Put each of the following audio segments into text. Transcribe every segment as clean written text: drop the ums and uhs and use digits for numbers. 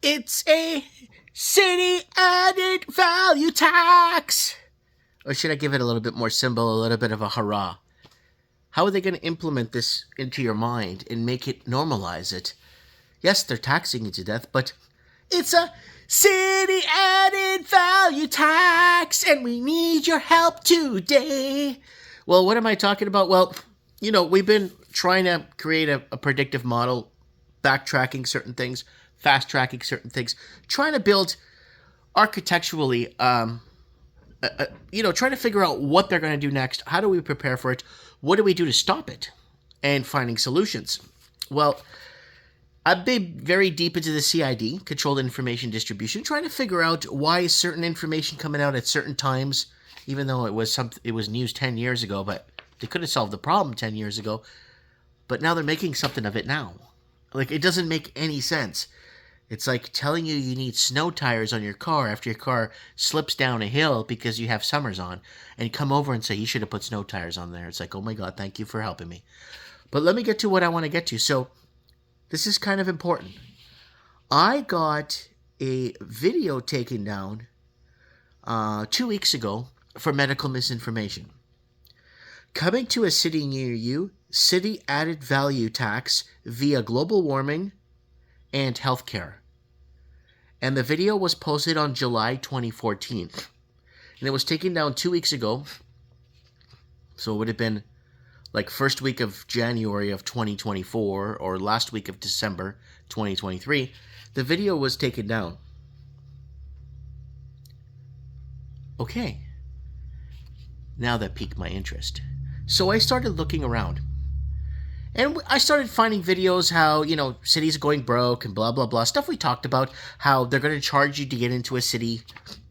It's a city added value tax. Or should I give it a little bit more symbol, a little bit of a hurrah? How are they going to implement this into your mind and make it normalize it? Yes, they're taxing you to death, but it's a city added value tax, and we need your help today. Well, what am I talking about? Well, we've been trying to create a predictive model, backtracking certain things, fast tracking certain things, trying to build architecturally, trying to figure out what they're going to do next. How do we prepare for it? What do we do to stop it? And finding solutions. Well, I've been very deep into the CID, Controlled Information Distribution, trying to figure out why is certain information coming out at certain times, even though it was news 10 years ago, but they could have solved the problem 10 years ago. But now they're making something of it now. Like, it doesn't make any sense. It's like telling you need snow tires on your car after your car slips down a hill because you have summers on, and you come over and say you should have put snow tires on there. It's like, oh my God, thank you for helping me. But let me get to what I want to get to. So this is kind of important. I got a video taken down 2 weeks ago for medical misinformation. Coming to a city near you, city added value tax via global warming and healthcare. And the video was posted on July 2014. And it was taken down 2 weeks ago. So it would have been like first week of January of 2024 or last week of December 2023. The video was taken down. Okay. Now that piqued my interest. So I started looking around. And I started finding videos how, cities are going broke and blah, blah, blah. Stuff we talked about, how they're going to charge you to get into a city.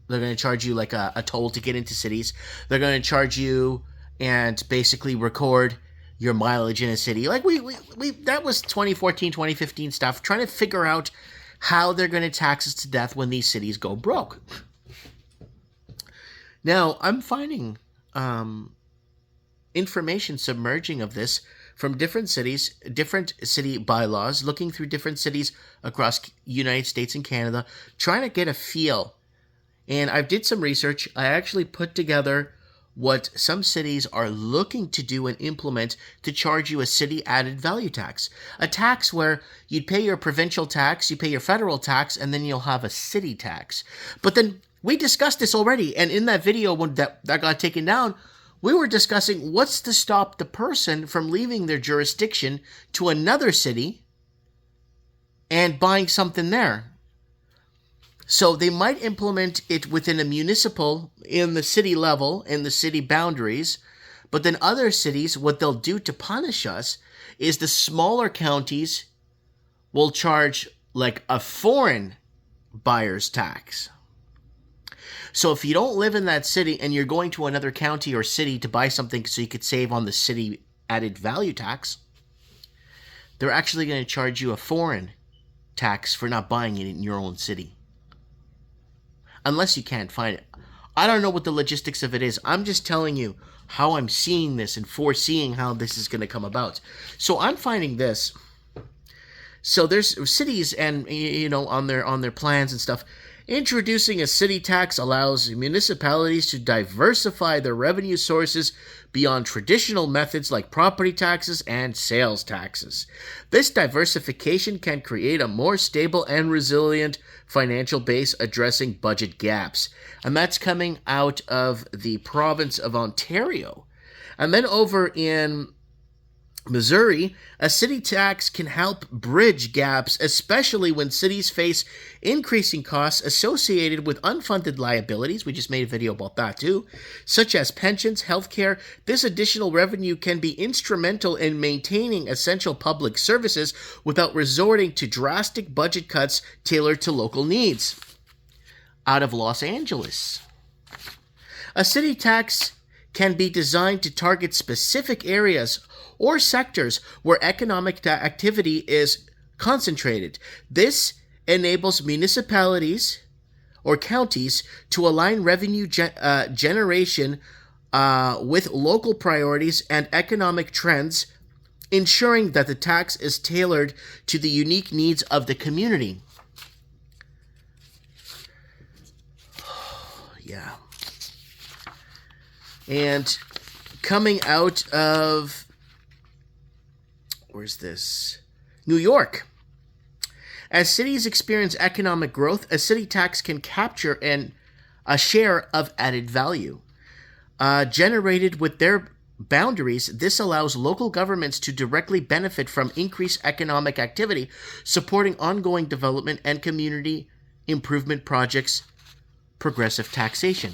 They're going to charge you like a toll to get into cities. They're going to charge you and basically record your mileage in a city. Like we that was 2014, 2015 stuff, trying to figure out how they're going to tax us to death when these cities go broke. Now, I'm finding information submerging of this from different cities, different city bylaws, looking through different cities across United States and Canada, trying to get a feel. And I did some research. I actually put together what some cities are looking to do and implement to charge you a city added value tax. A tax where you'd pay your provincial tax, you pay your federal tax, and then you'll have a city tax. But then we discussed this already, and in that video when that got taken down, we were discussing what's to stop the person from leaving their jurisdiction to another city and buying something there. So they might implement it within a municipal, in the city level, in the city boundaries. But then other cities, what they'll do to punish us is the smaller counties will charge like a foreign buyer's tax. So if you don't live in that city and you're going to another county or city to buy something so you could save on the city added value tax, they're actually going to charge you a foreign tax for not buying it in your own city. Unless you can't find it. I don't know what the logistics of it is. I'm just telling you how I'm seeing this and foreseeing how this is going to come about. So I'm finding this. So there's cities and, on their plans and stuff. Introducing a city tax allows municipalities to diversify their revenue sources beyond traditional methods like property taxes and sales taxes. This diversification can create a more stable and resilient financial base addressing budget gaps. And that's coming out of the province of Ontario. And then over in Missouri, a city tax can help bridge gaps, especially when cities face increasing costs associated with unfunded liabilities. We just made a video about that too, such as pensions, healthcare. This additional revenue can be instrumental in maintaining essential public services without resorting to drastic budget cuts tailored to local needs. Out of Los Angeles, a city tax can be designed to target specific areas or sectors where economic activity is concentrated. This enables municipalities or counties to align revenue generation with local priorities and economic trends, ensuring that the tax is tailored to the unique needs of the community. And coming out of, where's this? New York. As cities experience economic growth, a city tax can capture a share of added value generated with their boundaries. This allows local governments to directly benefit from increased economic activity, supporting ongoing development and community improvement projects. Progressive taxation.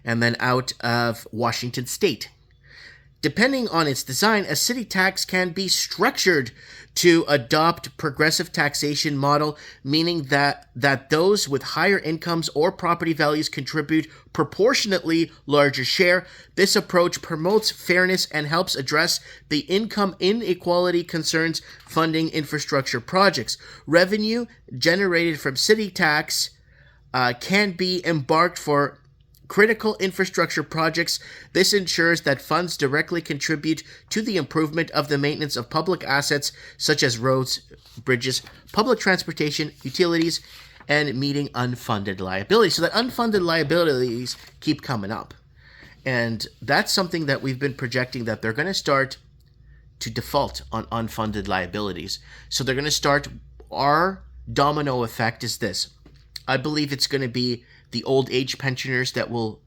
And then out of Washington State. Depending on its design, a city tax can be structured to adopt progressive taxation model, meaning that those with higher incomes or property values contribute proportionately larger share. This approach promotes fairness and helps address the income inequality concerns funding infrastructure projects. Revenue generated from city tax can be embarked for critical infrastructure projects. This ensures that funds directly contribute to the improvement of the maintenance of public assets such as roads, bridges, public transportation, utilities, and meeting unfunded liabilities. So that unfunded liabilities keep coming up. And that's something that we've been projecting, that they're going to start to default on unfunded liabilities. So they're going to start, our domino effect is this. I believe it's going to be the old age pensioners that will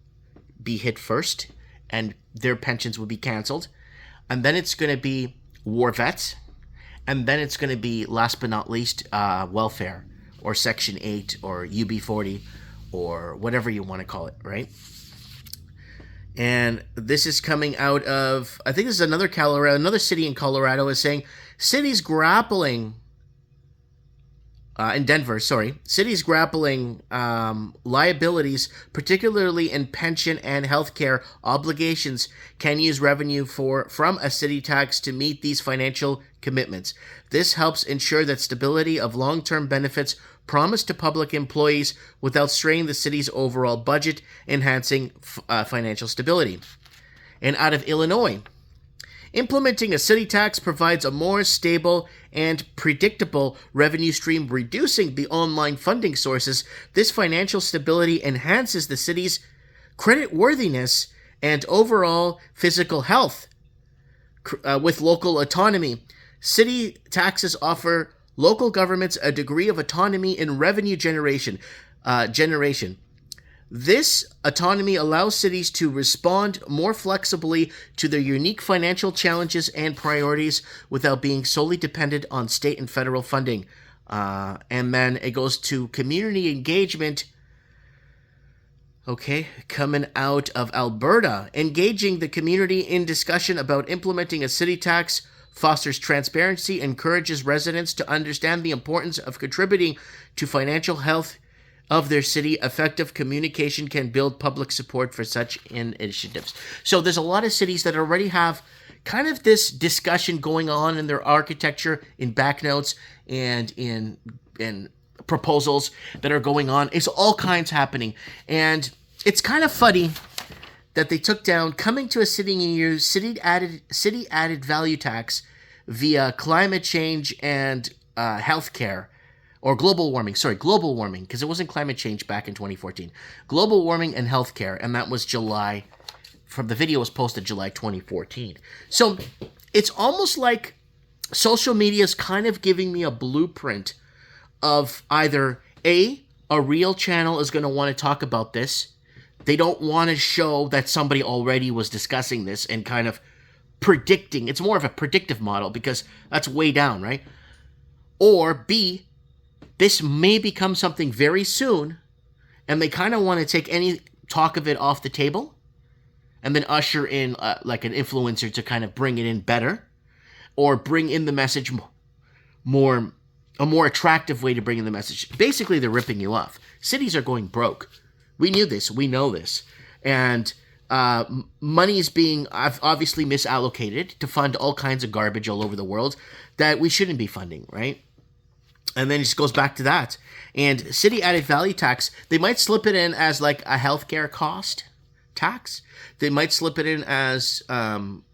be hit first, and their pensions will be canceled. And then it's going to be war vets. And then it's going to be, last but not least, welfare, or Section 8, or UB40, or whatever you want to call it, right? And this is coming out of, I think this is another city in Colorado is saying, cities grappling cities grappling liabilities, particularly in pension and healthcare obligations, can use revenue from a city tax to meet these financial commitments. This helps ensure that stability of long-term benefits promised to public employees without straining the city's overall budget, enhancing financial stability. And out of Illinois, implementing a city tax provides a more stable and predictable revenue stream, reducing the online funding sources. This financial stability enhances the city's creditworthiness and overall physical health. With local autonomy, city taxes offer local governments a degree of autonomy in revenue generation. This autonomy allows cities to respond more flexibly to their unique financial challenges and priorities without being solely dependent on state and federal funding. And then it goes to community engagement. Okay, coming out of Alberta, engaging the community in discussion about implementing a city tax fosters transparency, encourages residents to understand the importance of contributing to financial health of their city. Effective communication can build public support for such initiatives. So there's a lot of cities that already have kind of this discussion going on in their architecture, in back notes, and in proposals that are going on. It's all kinds happening. And it's kind of funny that they took down coming to a city near you, city added value tax via climate change and healthcare. Or global warming, because it wasn't climate change back in 2014. Global warming and healthcare, and that was July, from the video was posted July 2014. So it's almost like social media is kind of giving me a blueprint of either a real channel is going to want to talk about this. They don't want to show that somebody already was discussing this and kind of predicting. It's more of a predictive model because that's way down, right? Or B, this may become something very soon, and they kind of want to take any talk of it off the table and then usher in like an influencer to kind of bring it in better, or bring in the message a more attractive way to bring in the message. Basically, they're ripping you off. Cities are going broke. We knew this. We know this. And money is being obviously misallocated to fund all kinds of garbage all over the world that we shouldn't be funding, right? And then it just goes back to that. And city added value tax, they might slip it in as like a healthcare cost tax. They might slip it in as, well,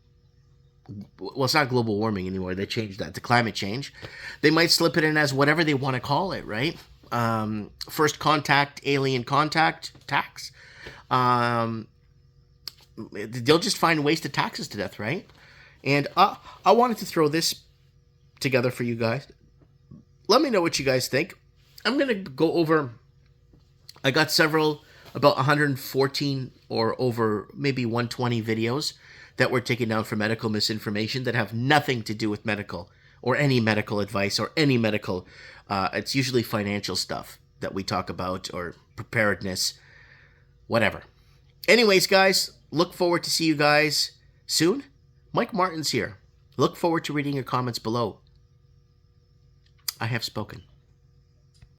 it's not global warming anymore. They changed that to climate change. They might slip it in as whatever they want to call it, right? First contact, alien contact tax. They'll just find ways to tax us to death, right? And I wanted to throw this together for you guys. Let me know what you guys think. I'm going to go over, I got several, about 114 or over maybe 120 videos that were taken down for medical misinformation that have nothing to do with medical or any medical advice or any medical, it's usually financial stuff that we talk about, or preparedness, whatever. Anyways, guys, look forward to see you guys soon. Mike Martin's here. Look forward to reading your comments below. I have spoken.